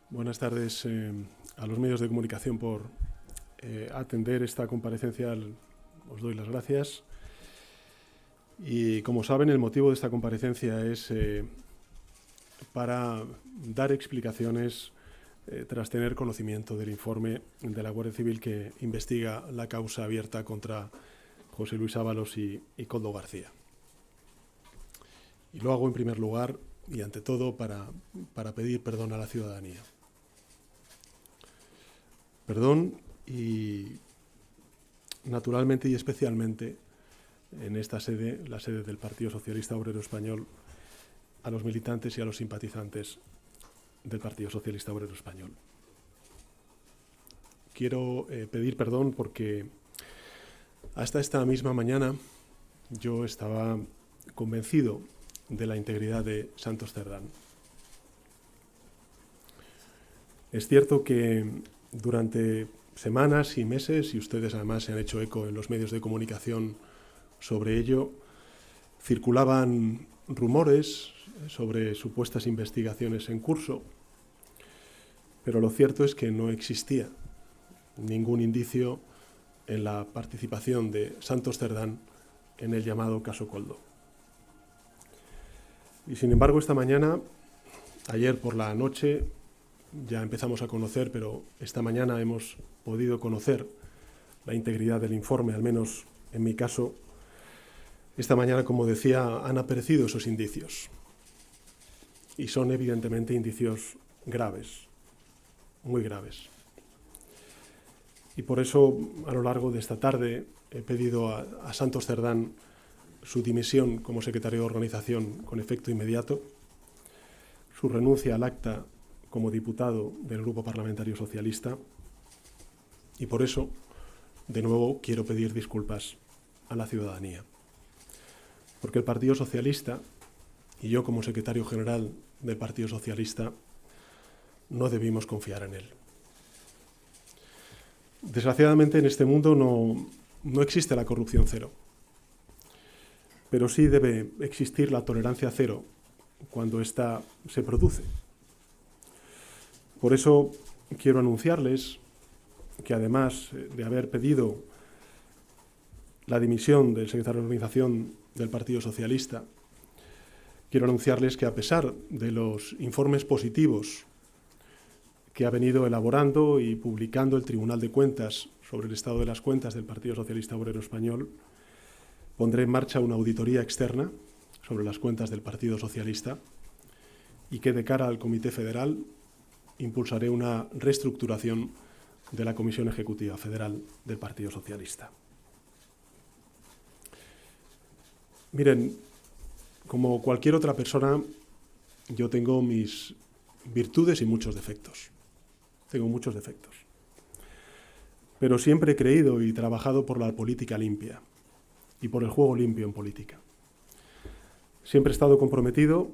Buenas tardes a los medios de comunicación por atender esta comparecencia. Os doy las gracias. Y como saben, el motivo de esta comparecencia es para dar explicaciones tras tener conocimiento del informe de la Guardia Civil que investiga la causa abierta contra José Luis Ábalos y Koldo García. Y lo hago en primer lugar y ante todo para pedir perdón a la ciudadanía. Perdón y naturalmente y especialmente en esta sede, la sede del Partido Socialista Obrero Español, a los militantes y a los simpatizantes del Partido Socialista Obrero Español. Quiero pedir perdón porque hasta esta misma mañana yo estaba convencido de la integridad de Santos Cerdán. Es cierto que durante semanas y meses, y ustedes además se han hecho eco en los medios de comunicación sobre ello, circulaban rumores sobre supuestas investigaciones en curso, pero lo cierto es que no existía ningún indicio en la participación de Santos Cerdán en el llamado caso Koldo. Y sin embargo, esta mañana, ayer por la noche, ya empezamos a conocer, pero esta mañana hemos podido conocer la integridad del informe, al menos en mi caso. Esta mañana, como decía, han aparecido esos indicios. Y son evidentemente indicios graves, muy graves. Y por eso, a lo largo de esta tarde, he pedido a Santos Cerdán su dimisión como secretario de organización con efecto inmediato, su renuncia al acta como diputado del Grupo Parlamentario Socialista, y por eso, de nuevo, quiero pedir disculpas a la ciudadanía. Porque el Partido Socialista, y yo como secretario general del Partido Socialista, no debimos confiar en él. Desgraciadamente, en este mundo no existe la corrupción cero, pero sí debe existir la tolerancia cero cuando ésta se produce. Por eso quiero anunciarles que, además de haber pedido la dimisión del secretario de organización del Partido Socialista, quiero anunciarles que, a pesar de los informes positivos que ha venido elaborando y publicando el Tribunal de Cuentas sobre el estado de las cuentas del Partido Socialista Obrero Español, pondré en marcha una auditoría externa sobre las cuentas del Partido Socialista y que, de cara al Comité Federal, impulsaré una reestructuración de la Comisión Ejecutiva Federal del Partido Socialista. Miren, como cualquier otra persona, yo tengo mis virtudes y muchos defectos. Tengo muchos defectos. Pero siempre he creído y trabajado por la política limpia y por el juego limpio en política. Siempre he estado comprometido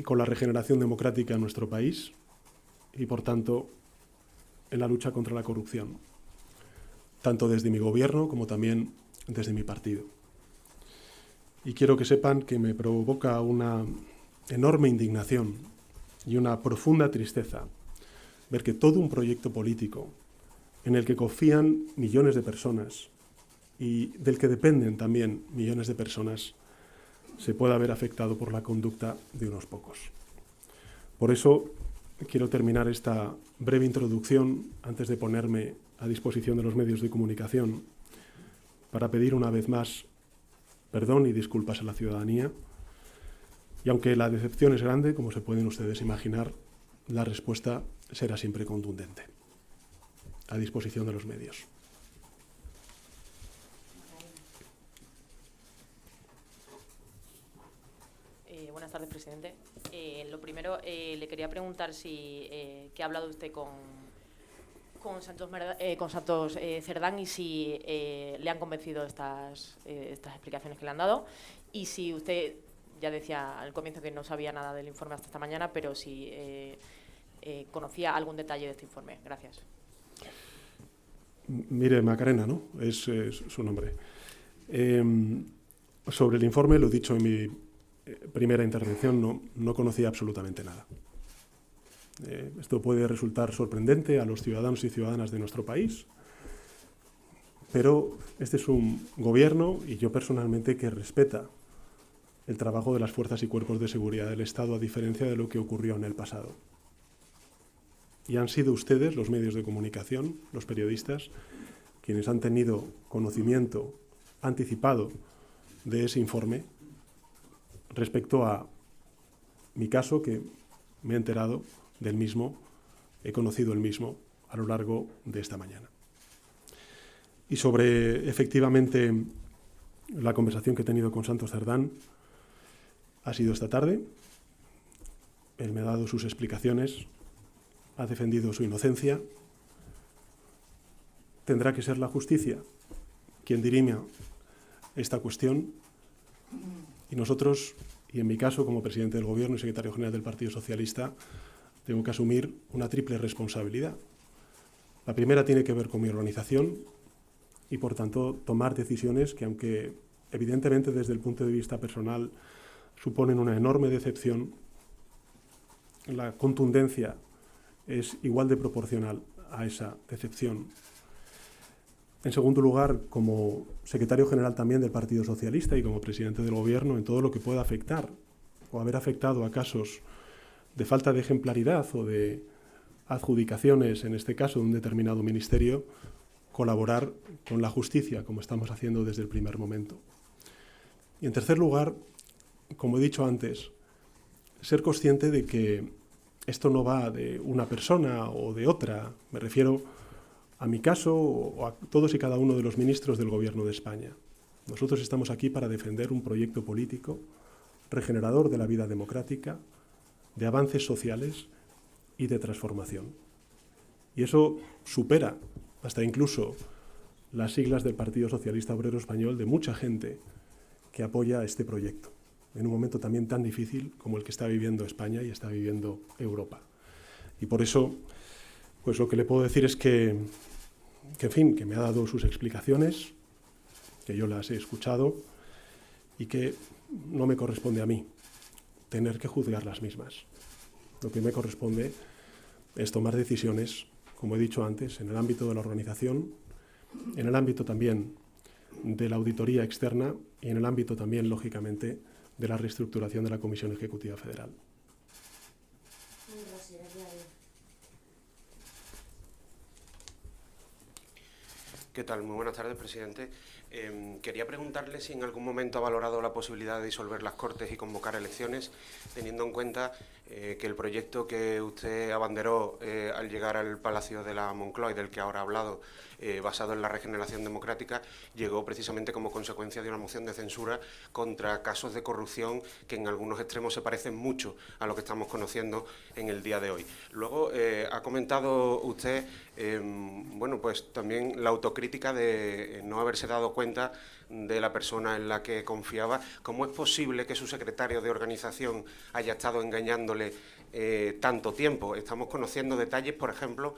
con la regeneración democrática en nuestro país y, por tanto, en la lucha contra la corrupción, tanto desde mi gobierno como también desde mi partido. Y quiero que sepan que me provoca una enorme indignación y una profunda tristeza ver que todo un proyecto político en el que confían millones de personas y del que dependen también millones de personas se pueda ver afectado por la conducta de unos pocos. Por eso quiero terminar esta breve introducción antes de ponerme a disposición de los medios de comunicación para pedir una vez más perdón y disculpas a la ciudadanía. Y aunque la decepción es grande, como se pueden ustedes imaginar, la respuesta será siempre contundente. A disposición de los medios. Buenas tardes, presidente. Lo primero, le quería preguntar si que ha hablado usted con Santos Cerdán y si le han convencido estas explicaciones que le han dado, y si usted ya decía al comienzo que no sabía nada del informe hasta esta mañana, pero si conocía algún detalle de este informe. Gracias. Mire, Macarena, ¿no? Es su nombre. Sobre el informe, lo he dicho en mi primera intervención, no conocía absolutamente nada. Esto puede resultar sorprendente a los ciudadanos y ciudadanas de nuestro país, pero este es un gobierno, y yo personalmente, que respeta el trabajo de las fuerzas y cuerpos de seguridad del Estado, a diferencia de lo que ocurrió en el pasado. Y han sido ustedes, los medios de comunicación, los periodistas, quienes han tenido conocimiento anticipado de ese informe respecto a mi caso, que me he enterado del mismo, he conocido el mismo a lo largo de esta mañana. Y sobre, efectivamente, la conversación que he tenido con Santos Cerdán ha sido esta tarde. Él me ha dado sus explicaciones, ha defendido su inocencia. Tendrá que ser la justicia quien dirima esta cuestión, y nosotros, y en mi caso como presidente del Gobierno y secretario general del Partido Socialista, tengo que asumir una triple responsabilidad. La primera tiene que ver con mi organización y, por tanto, tomar decisiones que, aunque evidentemente desde el punto de vista personal suponen una enorme decepción, la contundencia es igual de proporcional a esa decepción. En segundo lugar, como secretario general también del Partido Socialista y como presidente del Gobierno, en todo lo que pueda afectar o haber afectado a casos de falta de ejemplaridad o de adjudicaciones, en este caso de un determinado ministerio, colaborar con la justicia, como estamos haciendo desde el primer momento. Y en tercer lugar, como he dicho antes, ser consciente de que esto no va de una persona o de otra, me refiero a mi caso o a todos y cada uno de los ministros del Gobierno de España. Nosotros estamos aquí para defender un proyecto político regenerador de la vida democrática, de avances sociales y de transformación. Y eso supera hasta incluso las siglas del Partido Socialista Obrero Español, de mucha gente que apoya este proyecto, en un momento también tan difícil como el que está viviendo España y está viviendo Europa. Y por eso, pues lo que le puedo decir es que en fin, que me ha dado sus explicaciones, que yo las he escuchado y que no me corresponde a mí tener que juzgar las mismas. Lo que me corresponde es tomar decisiones, como he dicho antes, en el ámbito de la organización, en el ámbito también de la auditoría externa y en el ámbito también, lógicamente, de la reestructuración de la Comisión Ejecutiva Federal. ¿Qué tal? Muy buenas tardes, presidente. Quería preguntarle si en algún momento ha valorado la posibilidad de disolver las Cortes y convocar elecciones, teniendo en cuenta que el proyecto que usted abanderó al llegar al Palacio de la Moncloa y del que ahora ha hablado, basado en la regeneración democrática, llegó precisamente como consecuencia de una moción de censura contra casos de corrupción que en algunos extremos se parecen mucho a lo que estamos conociendo en el día de hoy. Luego, ha comentado usted, bueno, pues también la autocrítica de no haberse dado cuenta de la persona en la que confiaba. ¿Cómo es posible que su secretario de organización haya estado engañándole tanto tiempo? Estamos conociendo detalles, por ejemplo,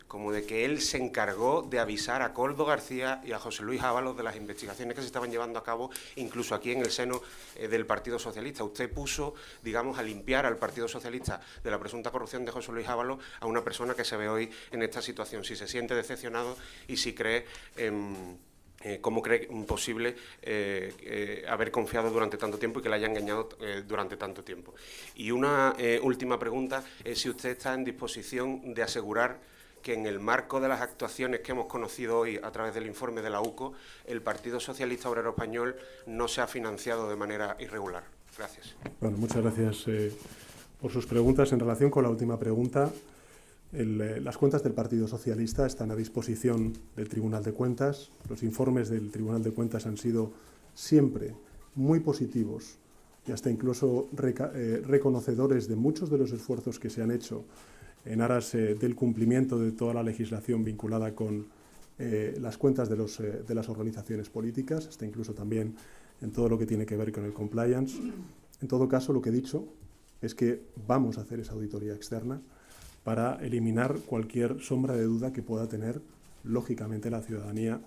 como de que él se encargó de avisar a Koldo García y a José Luis Ábalos de las investigaciones que se estaban llevando a cabo, incluso aquí en el seno del Partido Socialista. Usted puso, digamos, a limpiar al Partido Socialista de la presunta corrupción de José Luis Ábalos a una persona que se ve hoy en esta situación. Si se siente decepcionado y si cree... ¿Cómo cree posible haber confiado durante tanto tiempo y que le haya engañado durante tanto tiempo? Y una última pregunta es si usted está en disposición de asegurar que en el marco de las actuaciones que hemos conocido hoy a través del informe de la UCO, el Partido Socialista Obrero Español no se ha financiado de manera irregular. Gracias. Bueno, muchas gracias por sus preguntas. En relación con la última pregunta, las cuentas del Partido Socialista están a disposición del Tribunal de Cuentas. Los informes del Tribunal de Cuentas han sido siempre muy positivos y hasta incluso reconocedores de muchos de los esfuerzos que se han hecho en aras del cumplimiento de toda la legislación vinculada con las cuentas de las organizaciones políticas, hasta incluso también en todo lo que tiene que ver con el compliance. En todo caso, lo que he dicho es que vamos a hacer esa auditoría externa para eliminar cualquier sombra de duda que pueda tener, lógicamente, la ciudadanía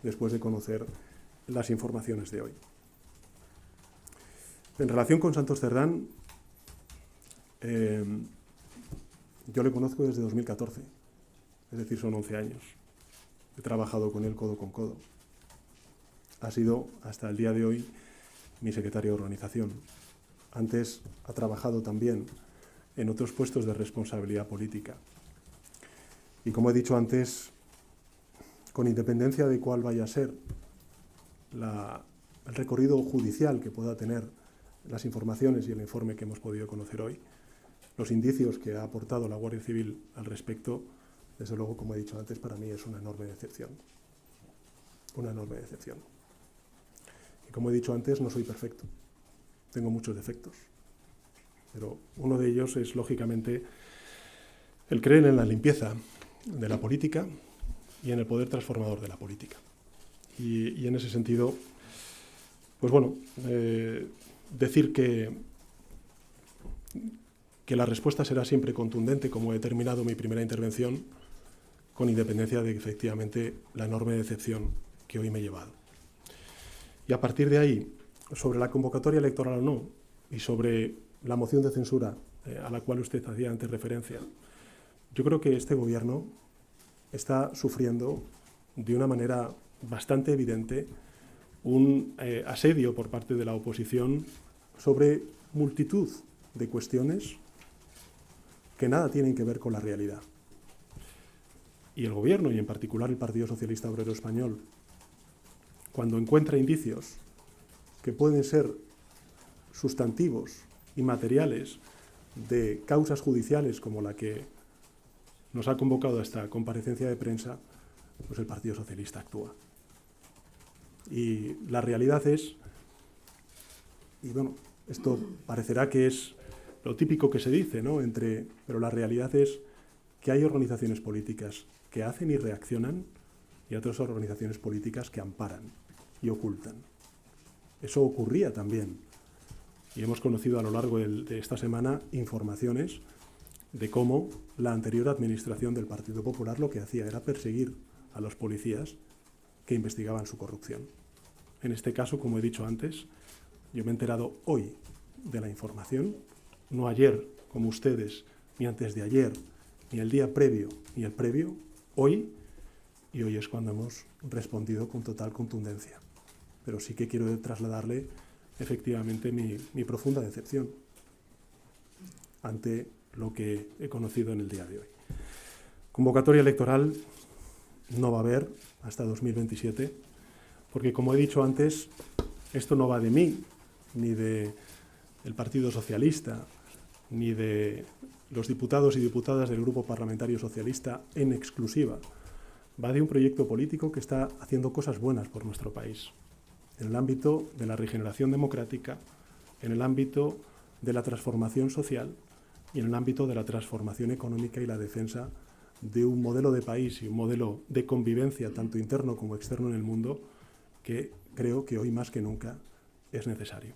después de conocer las informaciones de hoy. En relación con Santos Cerdán, yo le conozco desde 2014, es decir, son 11 años. He trabajado con él codo con codo. Ha sido, hasta el día de hoy, mi secretario de organización. Antes ha trabajado también en otros puestos de responsabilidad política. Y como he dicho antes, con independencia de cuál vaya a ser el recorrido judicial que pueda tener las informaciones y el informe que hemos podido conocer hoy, los indicios que ha aportado la Guardia Civil al respecto, desde luego, como he dicho antes, para mí es una enorme decepción. Una enorme decepción. Y como he dicho antes, no soy perfecto. Tengo muchos defectos. Pero uno de ellos es, lógicamente, el creer en la limpieza de la política y en el poder transformador de la política. Y en ese sentido, pues bueno, decir que la respuesta será siempre contundente, como he terminado mi primera intervención, con independencia de, efectivamente, la enorme decepción que hoy me he llevado. Y a partir de ahí, sobre la convocatoria electoral o no, y sobre la moción de censura a la cual usted hacía antes referencia, yo creo que este Gobierno está sufriendo de una manera bastante evidente un asedio por parte de la oposición sobre multitud de cuestiones que nada tienen que ver con la realidad. Y el Gobierno, y en particular el Partido Socialista Obrero Español, cuando encuentra indicios que pueden ser sustantivos y materiales de causas judiciales como la que nos ha convocado a esta comparecencia de prensa, pues el Partido Socialista actúa. Y la realidad es, y bueno, esto parecerá que es lo típico que se dice, ¿no? Pero la realidad es que hay organizaciones políticas que hacen y reaccionan y otras organizaciones políticas que amparan y ocultan. Eso ocurría también. Y hemos conocido a lo largo de esta semana informaciones de cómo la anterior administración del Partido Popular lo que hacía era perseguir a los policías que investigaban su corrupción. En este caso, como he dicho antes, yo me he enterado hoy de la información, no ayer, como ustedes, ni antes de ayer, ni el día previo, ni el previo, hoy, y hoy es cuando hemos respondido con total contundencia. Pero sí que quiero trasladarle efectivamente mi profunda decepción ante lo que he conocido en el día de hoy. Convocatoria electoral no va a haber hasta 2027, porque como he dicho antes, esto no va de mí, ni del Partido Socialista, ni de los diputados y diputadas del Grupo Parlamentario Socialista en exclusiva. Va de un proyecto político que está haciendo cosas buenas por nuestro país, en el ámbito de la regeneración democrática, en el ámbito de la transformación social y en el ámbito de la transformación económica y la defensa de un modelo de país y un modelo de convivencia, tanto interno como externo en el mundo, que creo que hoy más que nunca es necesario.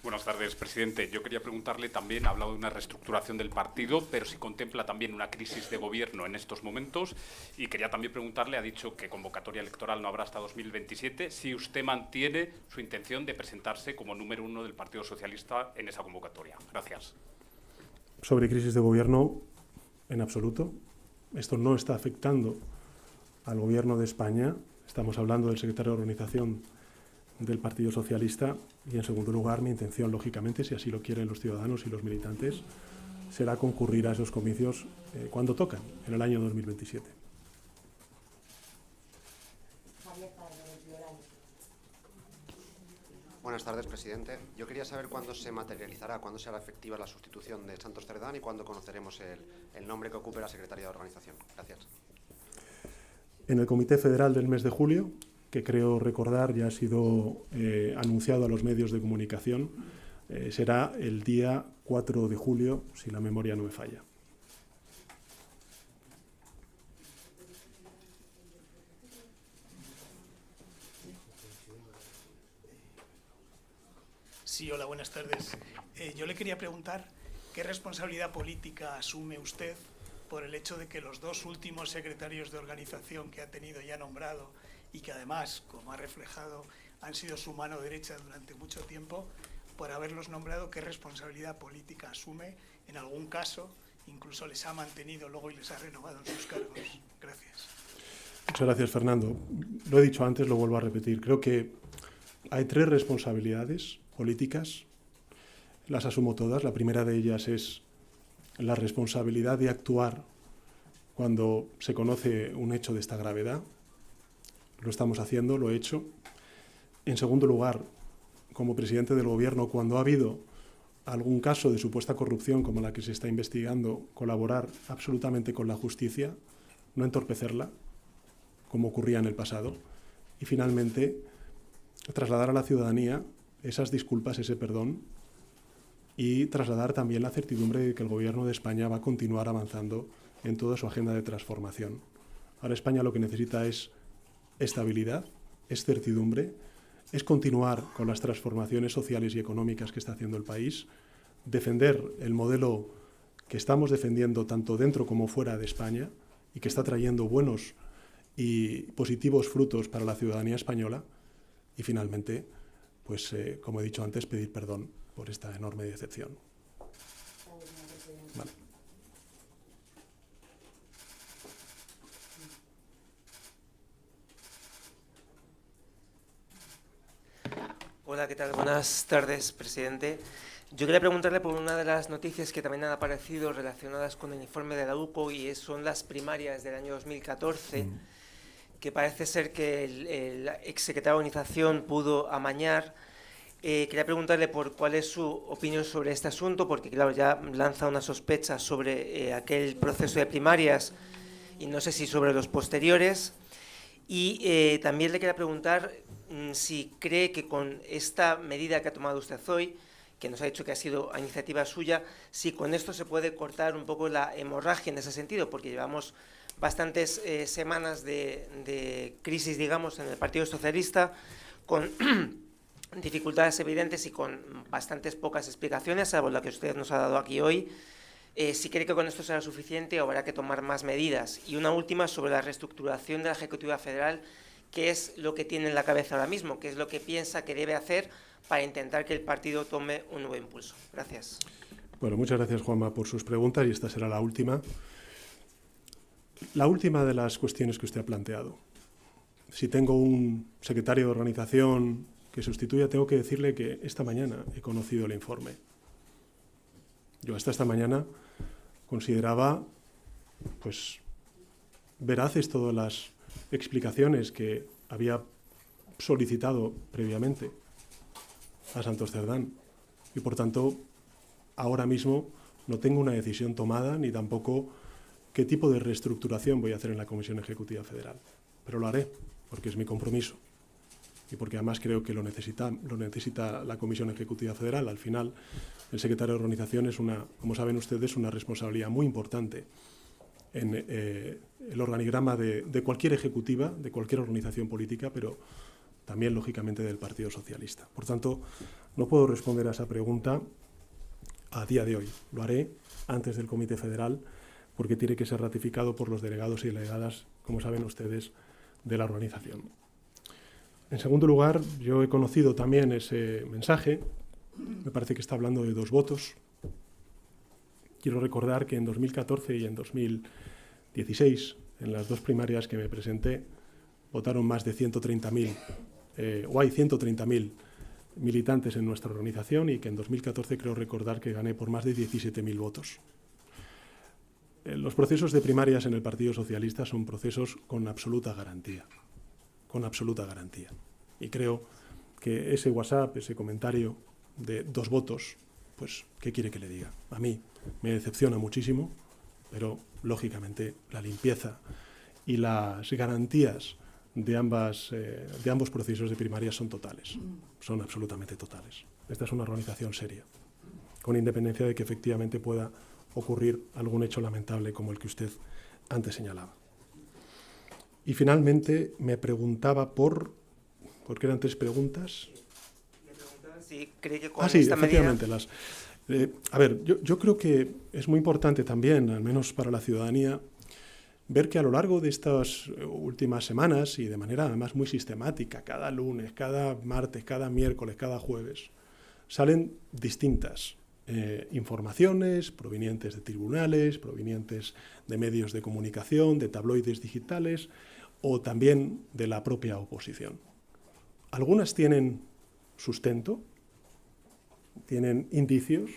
Buenas tardes, presidente. Yo quería preguntarle también, ha hablado de una reestructuración del partido, pero si contempla también una crisis de gobierno en estos momentos. Y quería también preguntarle, ha dicho que convocatoria electoral no habrá hasta 2027, si usted mantiene su intención de presentarse como número 1 del Partido Socialista en esa convocatoria. Gracias. Sobre crisis de gobierno, en absoluto. Esto no está afectando al Gobierno de España. Estamos hablando del secretario de Organización del Partido Socialista y, en segundo lugar, mi intención, lógicamente, si así lo quieren los ciudadanos y los militantes, será concurrir a esos comicios cuando tocan, en el año 2027. Buenas tardes, presidente. Yo quería saber cuándo se materializará, cuándo será efectiva la sustitución de Santos Cerdán y cuándo conoceremos el nombre que ocupe la Secretaría de Organización. Gracias. En el Comité Federal del mes de julio, que creo recordar ya ha sido anunciado a los medios de comunicación, será el día 4 de julio, si la memoria no me falla. Sí, hola, buenas tardes. Yo le quería preguntar qué responsabilidad política asume usted por el hecho de que los dos últimos secretarios de organización que ha tenido ya nombrado y que además, como ha reflejado, han sido su mano derecha durante mucho tiempo, por haberlos nombrado, qué responsabilidad política asume, en algún caso, incluso les ha mantenido luego y les ha renovado en sus cargos. Gracias. Muchas gracias, Fernando. Lo he dicho antes, lo vuelvo a repetir. Creo que hay tres responsabilidades políticas. Las asumo todas. La primera de ellas es la responsabilidad de actuar cuando se conoce un hecho de esta gravedad. Lo estamos haciendo, lo he hecho. En segundo lugar, como presidente del Gobierno, cuando ha habido algún caso de supuesta corrupción como la que se está investigando, colaborar absolutamente con la justicia, no entorpecerla, como ocurría en el pasado. Y finalmente, trasladar a la ciudadanía esas disculpas, ese perdón, y trasladar también la certidumbre de que el Gobierno de España va a continuar avanzando en toda su agenda de transformación. Ahora España lo que necesita es estabilidad, es certidumbre, es continuar con las transformaciones sociales y económicas que está haciendo el país, defender el modelo que estamos defendiendo tanto dentro como fuera de España y que está trayendo buenos y positivos frutos para la ciudadanía española, y finalmente, pues como he dicho antes, pedir perdón por esta enorme decepción. Vale. Hola, ¿qué tal? Buenas tardes, presidente. Yo quería preguntarle por una de las noticias que también han aparecido relacionadas con el informe de la UCO, y son las primarias del año 2014, que parece ser que el exsecretario de Organización pudo amañar. Quería preguntarle por cuál es su opinión sobre este asunto, porque claro, ya lanza una sospecha sobre aquel proceso de primarias y no sé si sobre los posteriores. Y también le quería preguntar si cree que con esta medida que ha tomado usted hoy, que nos ha dicho que ha sido a iniciativa suya, si con esto se puede cortar un poco la hemorragia en ese sentido, porque llevamos bastantes semanas de crisis, digamos, en el Partido Socialista, con dificultades evidentes y con bastantes pocas explicaciones, salvo la que usted nos ha dado aquí hoy. Si cree que con esto será suficiente o habrá que tomar más medidas. Y una última sobre la reestructuración de la Ejecutiva Federal, ¿qué es lo que tiene en la cabeza ahora mismo? ¿Qué es lo que piensa que debe hacer para intentar que el partido tome un nuevo impulso? Gracias. Bueno, muchas gracias, Juanma, por sus preguntas, y esta será la última. La última de las cuestiones que usted ha planteado. Si tengo un secretario de organización que sustituya, tengo que decirle que esta mañana he conocido el informe. Yo hasta esta mañana consideraba, pues, veraces todas las explicaciones que había solicitado previamente a Santos Cerdán, y por tanto ahora mismo no tengo una decisión tomada ni tampoco qué tipo de reestructuración voy a hacer en la Comisión Ejecutiva Federal, pero lo haré porque es mi compromiso y porque además creo que lo necesita la Comisión Ejecutiva Federal. Al final, el secretario de Organización es como saben ustedes, una responsabilidad muy importante en el organigrama de cualquier ejecutiva, de cualquier organización política, pero también, lógicamente, del Partido Socialista. Por tanto, no puedo responder a esa pregunta a día de hoy. Lo haré antes del Comité Federal, porque tiene que ser ratificado por los delegados y delegadas, como saben ustedes, de la organización. En segundo lugar, yo he conocido también ese mensaje. Me parece que está hablando de 2 votos. Quiero recordar que en 2014 y en 2016, en las 2 primarias que me presenté, votaron más de 130.000, o hay 130.000 militantes en nuestra organización, y que en 2014 creo recordar que gané por más de 17.000 votos. Los procesos de primarias en el Partido Socialista son procesos con absoluta garantía. Con absoluta garantía. Y creo que ese WhatsApp, ese comentario de 2 votos, pues, ¿qué quiere que le diga? A mí me decepciona muchísimo, pero, lógicamente, la limpieza y las garantías de ambos procesos de primarias son totales, son absolutamente totales. Esta es una organización seria, con independencia de que efectivamente pueda ocurrir algún hecho lamentable como el que usted antes señalaba. Y finalmente me preguntaba porque eran 3 preguntas. Le preguntaba si cree que con sí, esta medida... efectivamente. A ver, yo creo que es muy importante también, al menos para la ciudadanía, ver que a lo largo de estas últimas semanas y de manera además muy sistemática, cada lunes, cada martes, cada miércoles, cada jueves, salen distintas informaciones provenientes de tribunales, provenientes de medios de comunicación, de tabloides digitales o también de la propia oposición. Algunas tienen sustento, tienen indicios,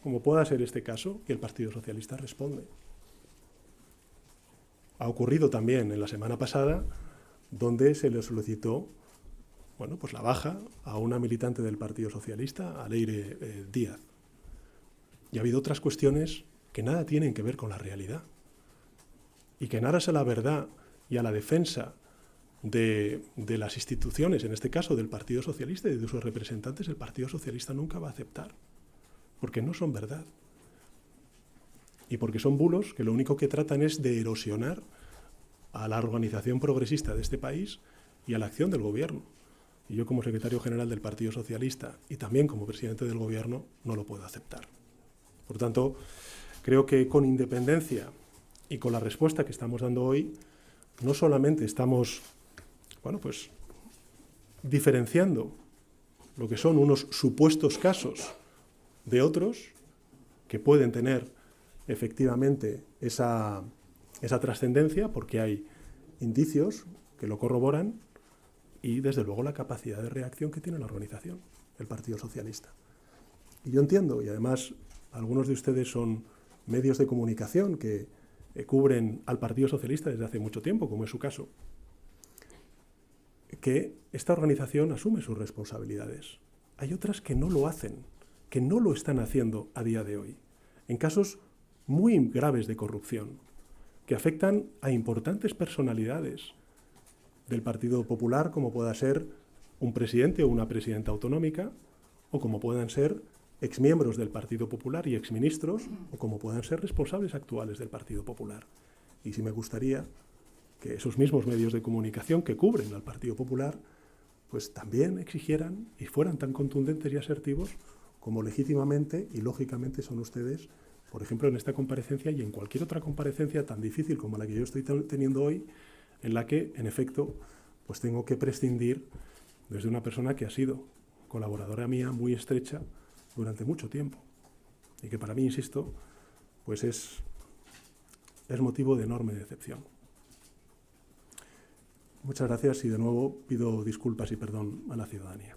como pueda ser este caso, y el Partido Socialista responde. Ha ocurrido también en la semana pasada, donde se le solicitó pues la baja a una militante del Partido Socialista, a Leire Díaz. Y ha habido otras cuestiones que nada tienen que ver con la realidad. Y que en aras a la verdad y a la defensa de las instituciones, en este caso del Partido Socialista y de sus representantes, el Partido Socialista nunca va a aceptar. Porque no son verdad. Y porque son bulos que lo único que tratan es de erosionar a la organización progresista de este país y a la acción del gobierno. Y yo, como secretario general del Partido Socialista y también como presidente del gobierno, no lo puedo aceptar. Por tanto, creo que con independencia y con la respuesta que estamos dando hoy, no solamente estamos diferenciando lo que son unos supuestos casos de otros que pueden tener efectivamente esa trascendencia, porque hay indicios que lo corroboran y, desde luego, la capacidad de reacción que tiene la organización, el Partido Socialista. Y yo entiendo, y además algunos de ustedes son medios de comunicación que cubren al Partido Socialista desde hace mucho tiempo, como es su caso, que esta organización asume sus responsabilidades. Hay otras que no lo hacen, que no lo están haciendo a día de hoy, en casos muy graves de corrupción, que afectan a importantes personalidades del Partido Popular, como pueda ser un presidente o una presidenta autonómica, o como puedan ser exmiembros del Partido Popular y exministros, o como puedan ser responsables actuales del Partido Popular. Y sí me gustaría que esos mismos medios de comunicación que cubren al Partido Popular, pues también exigieran y fueran tan contundentes y asertivos como legítimamente y lógicamente son ustedes, por ejemplo, en esta comparecencia y en cualquier otra comparecencia tan difícil como la que yo estoy teniendo hoy, en la que, en efecto, pues tengo que prescindir desde una persona que ha sido colaboradora mía muy estrecha durante mucho tiempo y que para mí, insisto, pues es motivo de enorme decepción. Muchas gracias y de nuevo pido disculpas y perdón a la ciudadanía.